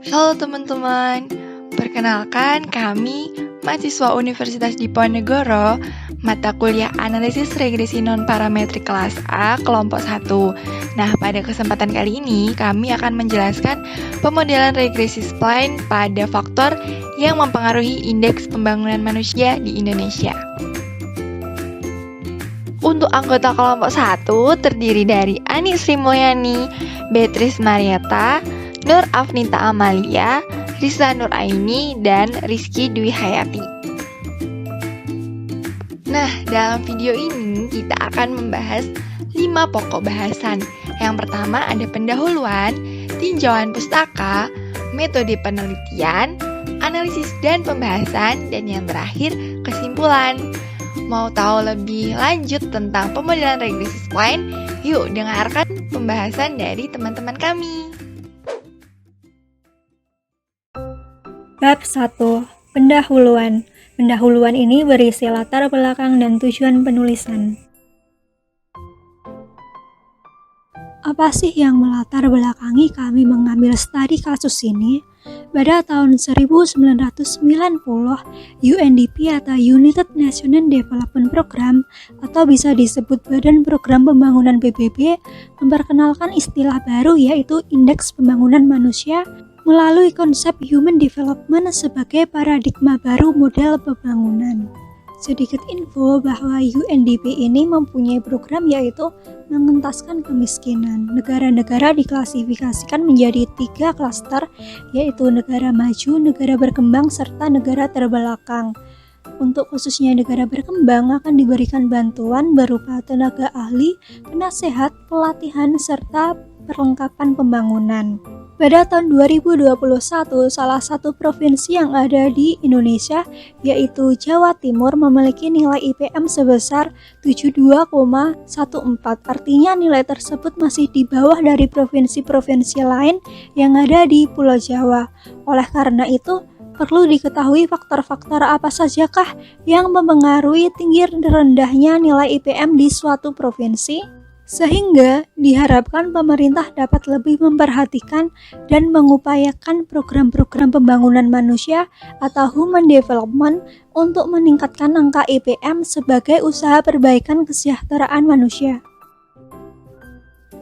Halo teman-teman, perkenalkan kami mahasiswa Universitas Diponegoro, mata kuliah Analisis Regresi Non-Parametrik kelas A, kelompok 1. Nah, pada kesempatan kali ini kami akan menjelaskan pemodelan regresi spline pada faktor yang mempengaruhi indeks pembangunan manusia di Indonesia. Untuk anggota kelompok 1 terdiri dari Ani Sri Mulyani, Beatrice Marietta, Nur Afnita Amalia, Risa Nur Aini, dan Rizky Dwi Hayati. Nah, dalam video ini kita akan membahas 5 pokok bahasan. Yang pertama ada pendahuluan, tinjauan pustaka, metode penelitian, analisis dan pembahasan, dan yang terakhir kesimpulan. Mau tahu lebih lanjut tentang pemodelan regresi spline? Yuk dengarkan pembahasan dari teman-teman kami. Bab 1. Pendahuluan. Pendahuluan ini berisi latar belakang dan tujuan penulisan. Apa sih yang melatar belakangi kami mengambil studi kasus ini? Pada tahun 1990, UNDP atau United Nations Development Program atau bisa disebut Badan Program Pembangunan PBB memperkenalkan istilah baru yaitu Indeks Pembangunan Manusia melalui konsep Human Development sebagai paradigma baru model pembangunan. Sedikit info bahwa UNDP ini mempunyai program yaitu mengentaskan kemiskinan. Negara-negara diklasifikasikan menjadi 3 klaster, yaitu negara maju, negara berkembang, serta negara terbelakang. Untuk khususnya negara berkembang akan diberikan bantuan berupa tenaga ahli, penasehat, pelatihan, serta perlengkapan pembangunan. Pada tahun 2021, salah satu provinsi yang ada di Indonesia, yaitu Jawa Timur, memiliki nilai IPM sebesar 72,14. Artinya nilai tersebut masih di bawah dari provinsi-provinsi lain yang ada di Pulau Jawa. Oleh karena itu, perlu diketahui faktor-faktor apa sajakah yang mempengaruhi tinggi rendahnya nilai IPM di suatu provinsi? Sehingga diharapkan pemerintah dapat lebih memperhatikan dan mengupayakan program-program pembangunan manusia atau human development untuk meningkatkan angka IPM sebagai usaha perbaikan kesejahteraan manusia.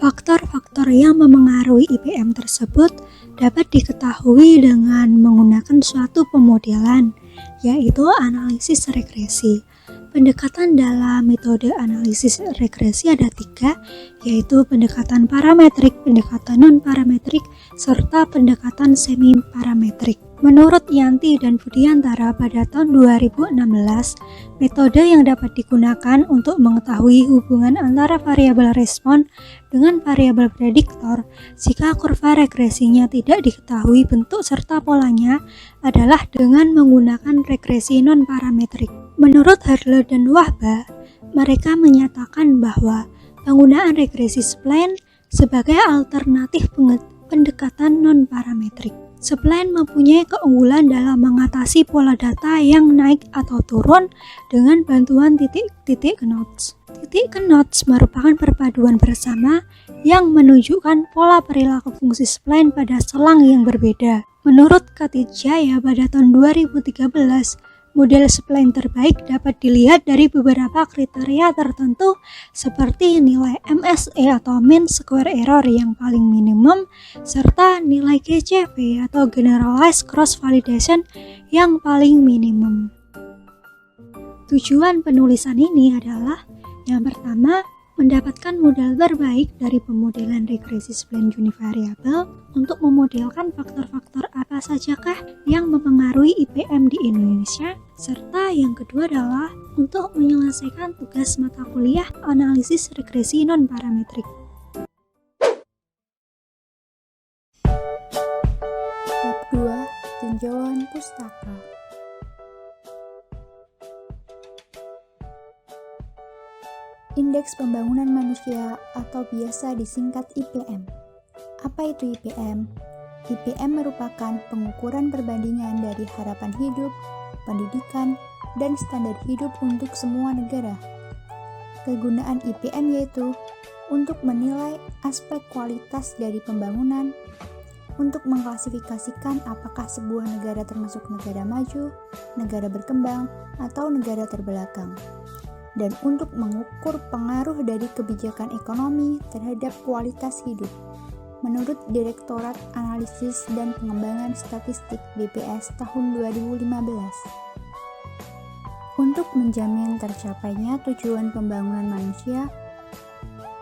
Faktor-faktor yang memengaruhi IPM tersebut dapat diketahui dengan menggunakan suatu pemodelan, yaitu analisis regresi. Pendekatan dalam metode analisis regresi ada 3, yaitu pendekatan parametrik, pendekatan non-parametrik, serta pendekatan semi-parametrik. Menurut Yanti dan Budiantara pada tahun 2016, metode yang dapat digunakan untuk mengetahui hubungan antara variabel respon dengan variabel prediktor jika kurva regresinya tidak diketahui bentuk serta polanya adalah dengan menggunakan regresi non-parametrik. Menurut Hartle dan Wahba, mereka menyatakan bahwa penggunaan regresi spline sebagai alternatif pendekatan non-parametrik. Spline mempunyai keunggulan dalam mengatasi pola data yang naik atau turun dengan bantuan titik knots. Titik knots merupakan perpaduan bersama yang menunjukkan pola perilaku fungsi spline pada selang yang berbeda. Menurut Katijaya pada tahun 2013, model spline terbaik dapat dilihat dari beberapa kriteria tertentu seperti nilai MSE atau mean square error yang paling minimum serta nilai GCV atau generalized cross validation yang paling minimum. Tujuan penulisan ini adalah yang pertama, mendapatkan model terbaik dari pemodelan regresi spline univariabel untuk memodelkan faktor-faktor apa sajakah yang mempengaruhi IPM di Indonesia, serta yang kedua adalah untuk menyelesaikan tugas mata kuliah analisis regresi non-parametrik. Bab 2. Tinjauan pustaka. Indeks Pembangunan Manusia atau biasa disingkat IPM. Apa itu IPM? IPM merupakan pengukuran perbandingan dari harapan hidup, pendidikan, dan standar hidup untuk semua negara. Kegunaan IPM yaitu untuk menilai aspek kualitas dari pembangunan, untuk mengklasifikasikan apakah sebuah negara termasuk negara maju, negara berkembang, atau negara terbelakang, dan untuk mengukur pengaruh dari kebijakan ekonomi terhadap kualitas hidup. Menurut Direktorat Analisis dan Pengembangan Statistik BPS tahun 2015. Untuk menjamin tercapainya tujuan pembangunan manusia,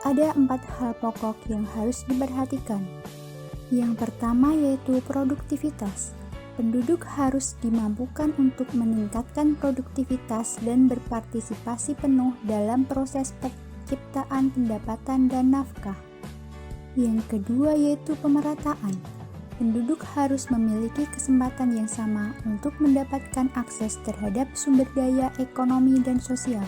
ada 4 hal pokok yang harus diperhatikan. Yang pertama yaitu produktivitas. Penduduk harus dimampukan untuk meningkatkan produktivitas dan berpartisipasi penuh dalam proses penciptaan pendapatan dan nafkah. Yang kedua yaitu pemerataan. Penduduk harus memiliki kesempatan yang sama untuk mendapatkan akses terhadap sumber daya ekonomi dan sosial.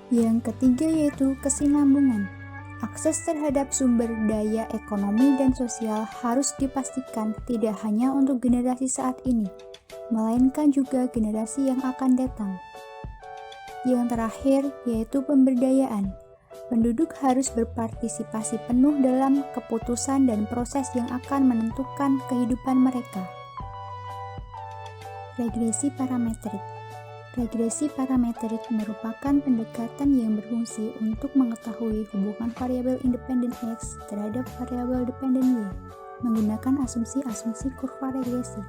Yang ketiga yaitu kesinambungan. Akses terhadap sumber daya ekonomi dan sosial harus dipastikan tidak hanya untuk generasi saat ini, melainkan juga generasi yang akan datang. Yang terakhir yaitu pemberdayaan. Penduduk harus berpartisipasi penuh dalam keputusan dan proses yang akan menentukan kehidupan mereka. Regresi parametrik. Regresi parametrik merupakan pendekatan yang berfungsi untuk mengetahui hubungan variabel independen X terhadap variabel dependen Y menggunakan asumsi-asumsi kurva regresi.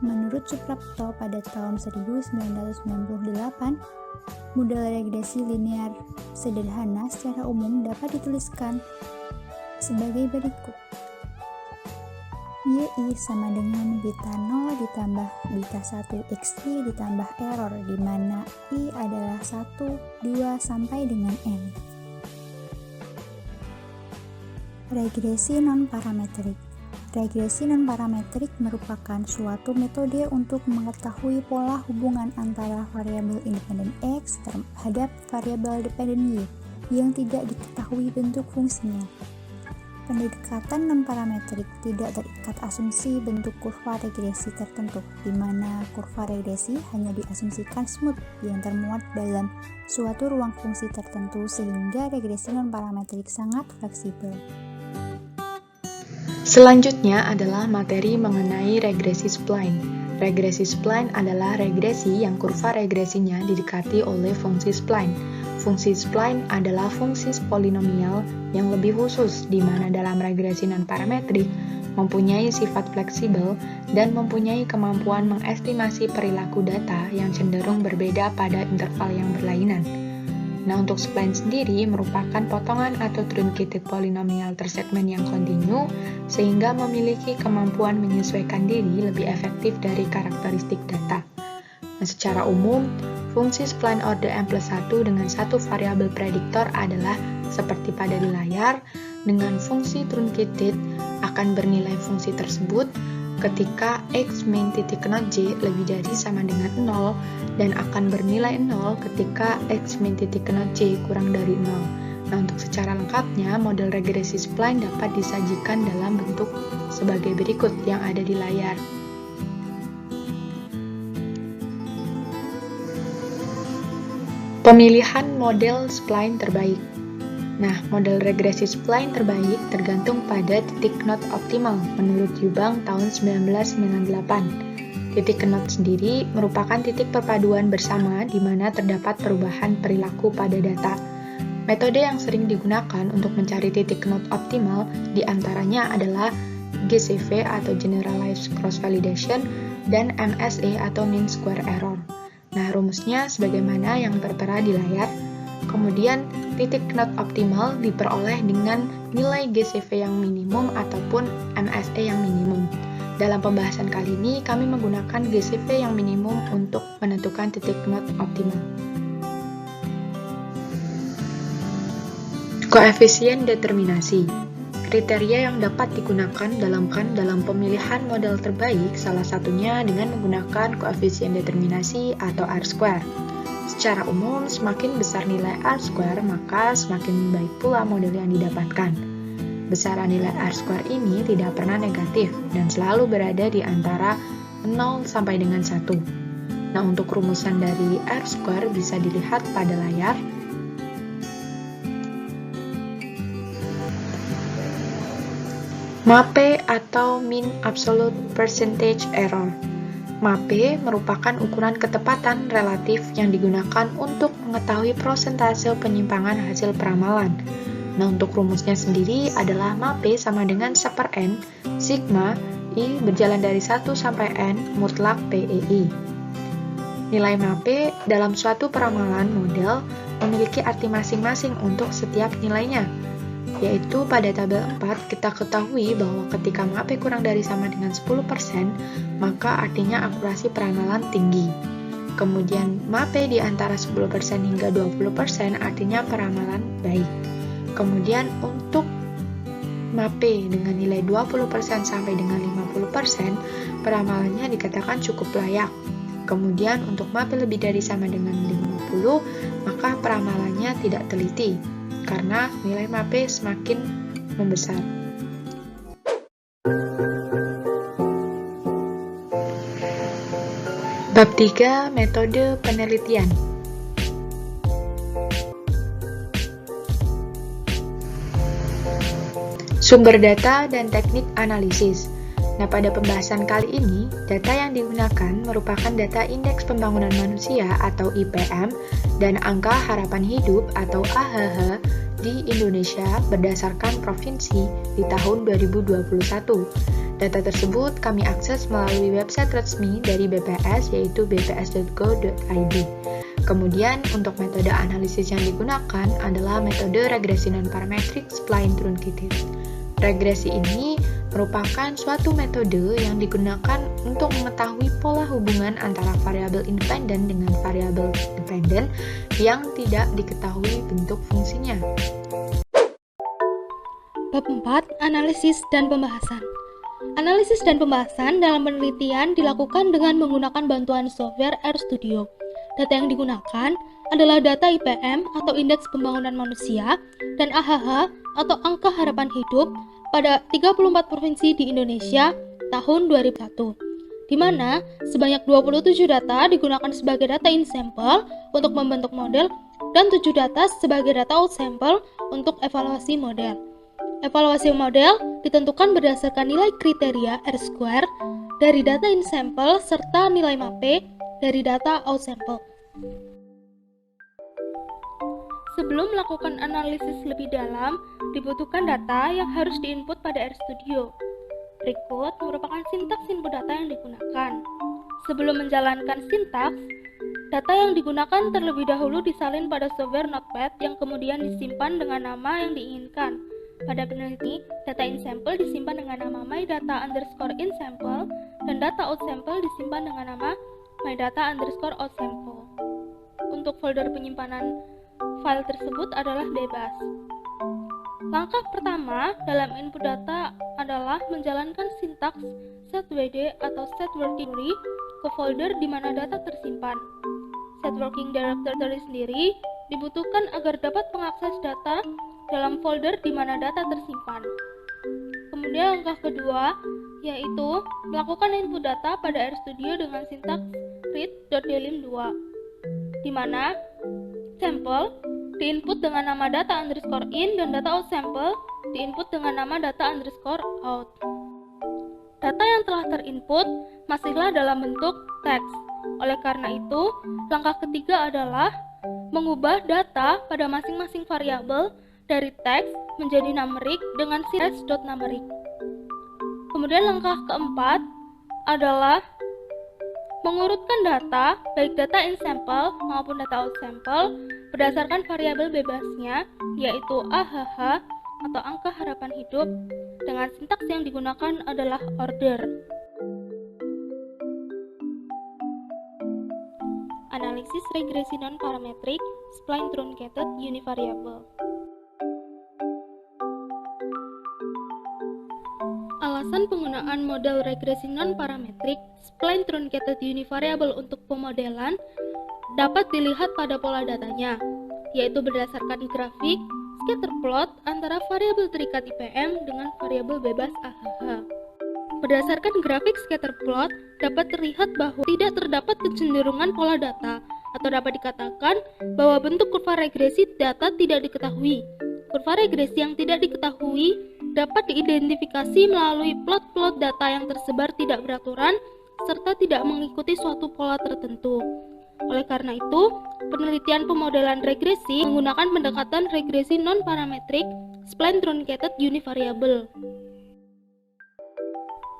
Menurut Suprapto pada tahun 1998, model regresi linear sederhana secara umum dapat dituliskan sebagai berikut. YI sama dengan beta 0 ditambah beta 1 X3 ditambah error di mana I adalah 1, 2, sampai dengan N. Regresi non-parametrik. Regresi non-parametrik merupakan suatu metode untuk mengetahui pola hubungan antara variabel independen X terhadap variabel dependen Y yang tidak diketahui bentuk fungsinya. Pendekatan non-parametrik tidak terikat asumsi bentuk kurva regresi tertentu, di mana kurva regresi hanya diasumsikan smooth yang termuat dalam suatu ruang fungsi tertentu sehingga regresi non-parametrik sangat fleksibel. Selanjutnya adalah materi mengenai regresi spline. Regresi spline adalah regresi yang kurva regresinya didekati oleh fungsi spline. Fungsi spline adalah fungsi polinomial yang lebih khusus di mana dalam regresi non-parametrik mempunyai sifat fleksibel dan mempunyai kemampuan mengestimasi perilaku data yang cenderung berbeda pada interval yang berlainan. Nah, untuk spline sendiri merupakan potongan atau truncated polinomial tersegmen yang kontinu sehingga memiliki kemampuan menyesuaikan diri lebih efektif dari karakteristik data. Nah, secara umum, fungsi spline order M+1 dengan satu variabel prediktor adalah seperti pada di layar, dengan fungsi truncated akan bernilai fungsi tersebut ketika X min titik not J lebih dari sama dengan 0 dan akan bernilai 0 ketika X min titik not J kurang dari 0. Nah, untuk secara lengkapnya, model regresi spline dapat disajikan dalam bentuk sebagai berikut yang ada di layar. Pemilihan model spline terbaik. Nah, model regresi spline terbaik tergantung pada titik knot optimal menurut Yubang tahun 1998. Titik knot sendiri merupakan titik perpaduan bersama di mana terdapat perubahan perilaku pada data. Metode yang sering digunakan untuk mencari titik knot optimal diantaranya adalah GCV atau Generalized Cross Validation dan MSE atau Mean Square Error. Nah, rumusnya sebagaimana yang tertera di layar. Kemudian, titik knot optimal diperoleh dengan nilai GCV yang minimum ataupun MSE yang minimum. Dalam pembahasan kali ini, kami menggunakan GCV yang minimum untuk menentukan titik knot optimal. Koefisien determinasi. Kriteria yang dapat digunakan dalam pemilihan model terbaik, salah satunya dengan menggunakan koefisien determinasi atau R-square. Secara umum, semakin besar nilai R-square, maka semakin baik pula model yang didapatkan. Besaran nilai R-square ini tidak pernah negatif dan selalu berada di antara 0 sampai dengan 1. Nah, untuk rumusan dari R-square bisa dilihat pada layar. MAPE atau Mean Absolute Percentage Error. MAPE merupakan ukuran ketepatan relatif yang digunakan untuk mengetahui persentase penyimpangan hasil peramalan. Nah, untuk rumusnya sendiri adalah MAPE sama dengan 1/n sigma I berjalan dari 1 sampai n mutlak PEI. Nilai MAPE dalam suatu peramalan model memiliki arti masing-masing untuk setiap nilainya, yaitu pada tabel 4 kita ketahui bahwa ketika MAPE kurang dari sama dengan 10%, maka artinya akurasi peramalan tinggi. Kemudian MAPE di antara 10% hingga 20% artinya peramalan baik. Kemudian untuk MAPE dengan nilai 20% sampai dengan 50%, peramalannya dikatakan cukup layak. Kemudian untuk MAPE lebih dari sama dengan 50, maka peramalannya tidak teliti, karena nilai MAPE semakin membesar. Bab 3. Metode penelitian. Sumber data dan teknik analisis. Nah, pada pembahasan kali ini, data yang digunakan merupakan data Indeks Pembangunan Manusia atau IPM dan Angka Harapan Hidup atau AHH di Indonesia berdasarkan provinsi di tahun 2021. Data tersebut kami akses melalui website resmi dari BPS yaitu bps.go.id. Kemudian, untuk metode analisis yang digunakan adalah metode regresi non-parametrik spline truncated. Regresi ini merupakan suatu metode yang digunakan untuk mengetahui pola hubungan antara variabel independen dengan variabel dependen yang tidak diketahui bentuk fungsinya. Bab 4. Analisis dan pembahasan. Analisis dan pembahasan dalam penelitian dilakukan dengan menggunakan bantuan software RStudio. Data yang digunakan adalah data IPM atau Indeks Pembangunan Manusia dan AHH atau Angka Harapan Hidup pada 34 provinsi di Indonesia tahun 2001, di mana sebanyak 27 data digunakan sebagai data in sample untuk membentuk model dan 7 data sebagai data out sample untuk evaluasi model. Evaluasi model ditentukan berdasarkan nilai kriteria R-square dari data in sample serta nilai MAPE dari data out sample. Sebelum melakukan analisis lebih dalam, dibutuhkan data yang harus diinput pada RStudio. Berikut merupakan sintaks input data yang digunakan. Sebelum menjalankan sintaks, data yang digunakan terlebih dahulu disalin pada software Notepad yang kemudian disimpan dengan nama yang diinginkan. Pada peneliti, data in sample disimpan dengan nama mydata_insample dan data out sample disimpan dengan nama mydata_outsample. Untuk folder penyimpanan file tersebut adalah bebas. Langkah pertama dalam input data adalah menjalankan sintaks setwd atau setworking ke folder di mana data tersimpan. Setworking directory sendiri dibutuhkan agar dapat mengakses data dalam folder di mana data tersimpan. Kemudian langkah kedua yaitu melakukan input data pada RStudio dengan sintaks read.delim2, di mana sampel diinput dengan nama data_in dan data out sample diinput dengan nama data_out. Data yang telah terinput masihlah dalam bentuk teks. Oleh karena itu, langkah ketiga adalah mengubah data pada masing-masing variabel dari teks menjadi numerik dengan text.numeric. Kemudian langkah keempat adalah mengurutkan data, baik data in sample maupun data out sample, berdasarkan variabel bebasnya, yaitu AHH atau Angka Harapan Hidup, dengan sintaks yang digunakan adalah order. Analisis regresi non-parametrik, spline truncated univariable. Alasan penggunaan model regresi non-parametrik spline truncated univariable untuk pemodelan dapat dilihat pada pola datanya, yaitu berdasarkan grafik scatter plot antara variabel terikat IPM dengan variabel bebas AHH. Berdasarkan grafik scatter plot, dapat terlihat bahwa tidak terdapat kecenderungan pola data, atau dapat dikatakan bahwa bentuk kurva regresi data tidak diketahui. Kurva regresi yang tidak diketahui dapat diidentifikasi melalui plot-plot data yang tersebar tidak beraturan serta tidak mengikuti suatu pola tertentu. Oleh karena itu, penelitian pemodelan regresi menggunakan pendekatan regresi non-parametrik spline-truncated univariable.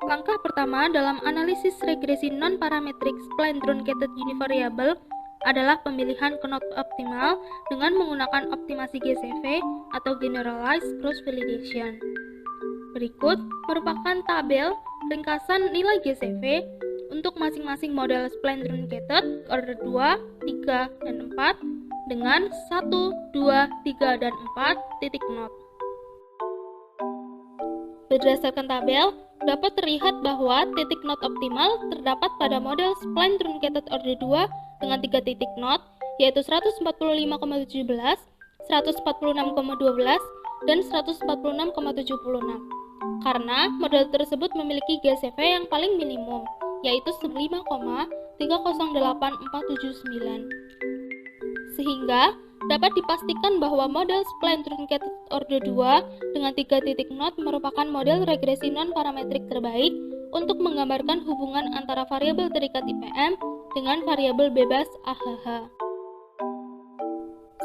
Langkah pertama dalam analisis regresi non-parametrik spline-truncated univariable adalah pemilihan knot optimal dengan menggunakan optimasi GCV atau Generalized Cross Validation. Berikut merupakan tabel ringkasan nilai GCV untuk masing-masing model spline truncated order 2, 3, dan 4 dengan 1, 2, 3, dan 4 titik knot. Berdasarkan tabel, dapat terlihat bahwa titik knot optimal terdapat pada model spline truncated order 2 dengan 3 titik knot, yaitu 145,17, 146,12, dan 146,76. Karena model tersebut memiliki GCV yang paling minimum, yaitu 5,308479. Sehingga dapat dipastikan bahwa model spline truncated order 2 dengan 3 titik knot merupakan model regresi non-parametrik terbaik untuk menggambarkan hubungan antara variabel terikat IPM dengan variabel bebas AHH.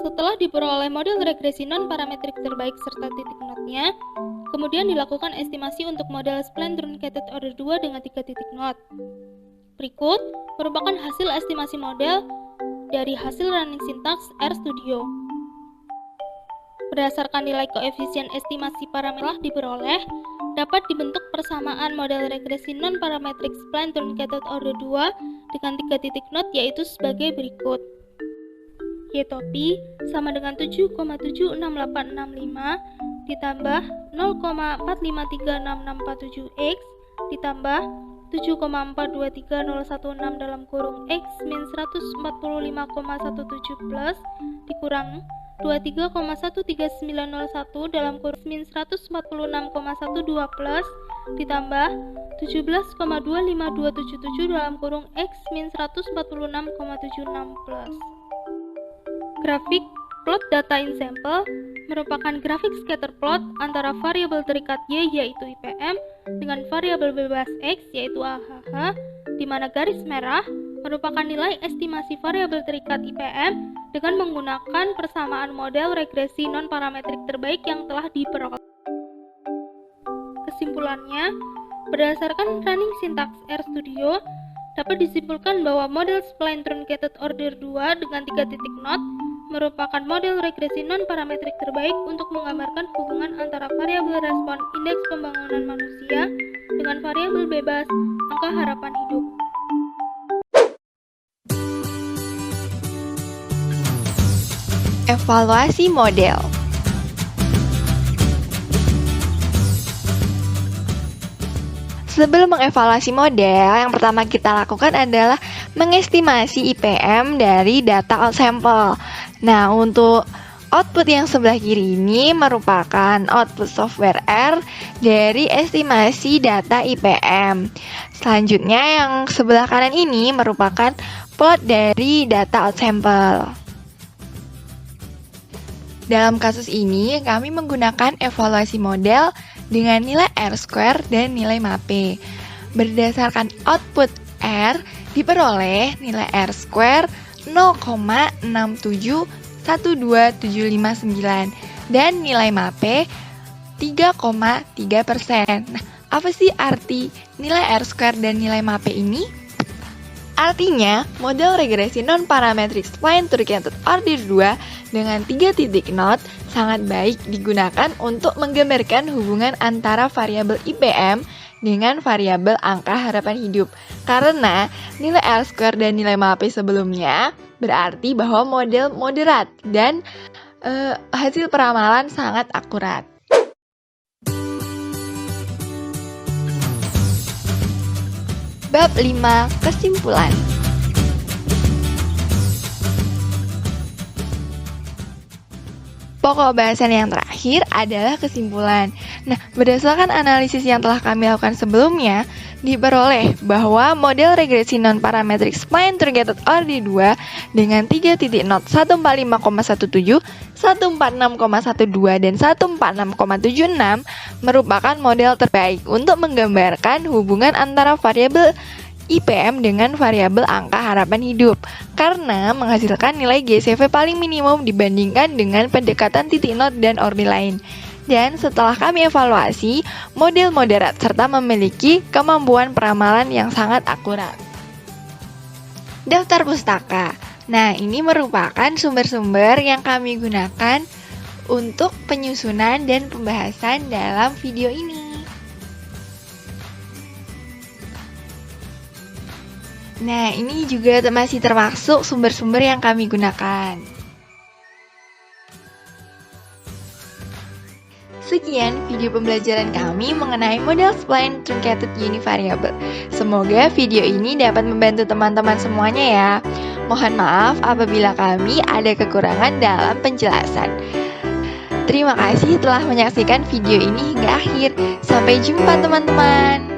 Setelah diperoleh model regresi non-parametrik terbaik serta titik knotnya, kemudian dilakukan estimasi untuk model spline truncated order 2 dengan 3 titik knot. Berikut merupakan hasil estimasi model dari hasil running syntax RStudio. Berdasarkan nilai koefisien estimasi parameter diperoleh, dapat dibentuk persamaan model regresi non-parametrik spline truncated order 2 dengan 3 titik knot yaitu sebagai berikut. Y topi sama dengan 7,76865 ditambah 0,453667X ditambah 7,423016 dalam kurung X min 145,17 plus dikurang 23,13901 dalam kurung min 146,12 plus ditambah 17,25277 dalam kurung X min 146,76 plus. Grafik plot data in sample merupakan grafik scatter plot antara variabel terikat Y yaitu IPM dengan variabel bebas X yaitu AHH, di mana garis merah merupakan nilai estimasi variabel terikat IPM dengan menggunakan persamaan model regresi non-parametrik terbaik yang telah diperoleh. Kesimpulannya, berdasarkan running syntax RStudio, dapat disimpulkan bahwa model spline truncated order 2 dengan 3 titik knot merupakan model regresi non-parametrik terbaik untuk menggambarkan hubungan antara variabel respon indeks pembangunan manusia dengan variabel bebas angka harapan hidup. Evaluasi model. Sebelum mengevaluasi model, yang pertama kita lakukan adalah mengestimasi IPM dari data out sample. Nah, untuk output yang sebelah kiri ini merupakan output software R dari estimasi data IPM. Selanjutnya yang sebelah kanan ini merupakan plot dari data out sample. Dalam kasus ini, kami menggunakan evaluasi model dengan nilai R-square dan nilai MAPE. Berdasarkan output R, diperoleh nilai R-square 0,6712759 dan nilai MAPE 3,3%. Nah, apa sih arti nilai R-square dan nilai MAPE ini? Artinya, model regresi non-parametric spline truncated order 2 dengan 3 titik knot sangat baik digunakan untuk menggambarkan hubungan antara variabel IPM dengan variabel angka harapan hidup. Karena nilai R-square dan nilai MAPE sebelumnya berarti bahwa model moderat dan hasil peramalan sangat akurat. Bab 5. Kesimpulan. Pokok bahasan yang terakhir adalah kesimpulan. Nah, berdasarkan analisis yang telah kami lakukan sebelumnya, diperoleh bahwa model regresi non-parametric spline truncated order 2 dengan 3 titik not 145,17, 146,12, dan 146,76 merupakan model terbaik untuk menggambarkan hubungan antara variabel IPM dengan variabel angka harapan hidup karena menghasilkan nilai GCV paling minimum dibandingkan dengan pendekatan titik not dan order lain. Dan setelah kami evaluasi, model moderat serta memiliki kemampuan peramalan yang sangat akurat. Daftar pustaka. Nah, ini merupakan sumber-sumber yang kami gunakan untuk penyusunan dan pembahasan dalam video ini. Nah, ini juga masih termasuk sumber-sumber yang kami gunakan. Sekian video pembelajaran kami mengenai model spline truncated univariable. Semoga video ini dapat membantu teman-teman semuanya ya. Mohon maaf apabila kami ada kekurangan dalam penjelasan. Terima kasih telah menyaksikan video ini hingga akhir. Sampai jumpa teman-teman.